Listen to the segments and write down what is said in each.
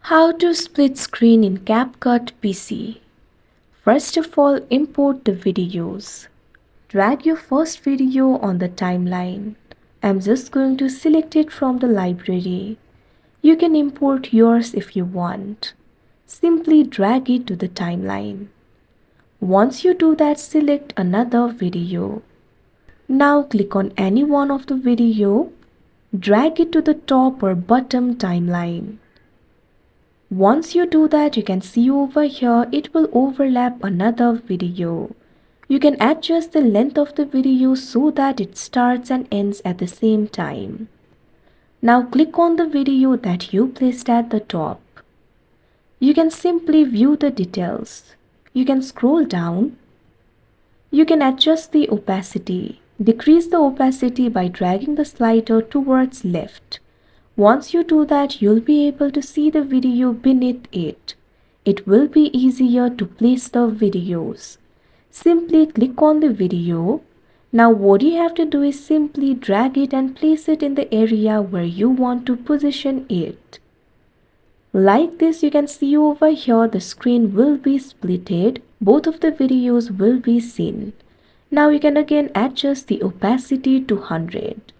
How to split screen in CapCut PC. First of all, import the videos. Drag your first video on the timeline. I'm just going to select it from the library. You can import yours if you want. Simply drag it to the timeline. Once you do that, select another video. Now click on any one of the video. Drag it to the top or bottom timeline. Once you do that, you can see over here it will overlap another video. You can adjust the length of the video so that it starts and ends at the same time. Now click on the video that you placed at the top. You can simply view the details. You can scroll down. You can adjust the opacity. Decrease the opacity by dragging the slider towards left. Once you do that, you'll be able to see the video beneath it. It will be easier to place the videos. Simply click on the video. Now what you have to do is simply drag it and place it in the area where you want to position it. Like this, you can see over here the screen will be splitted. Both of the videos will be seen. Now you can again adjust the opacity to 100.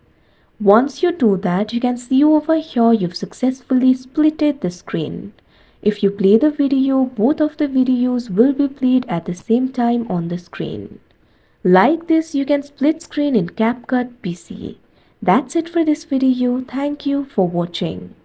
Once you do that, you can see over here you've successfully splitted the screen. If you play the video, both of the videos will be played at the same time on the screen. Like this, you can split screen in CapCut PC. That's it for this video. Thank you for watching.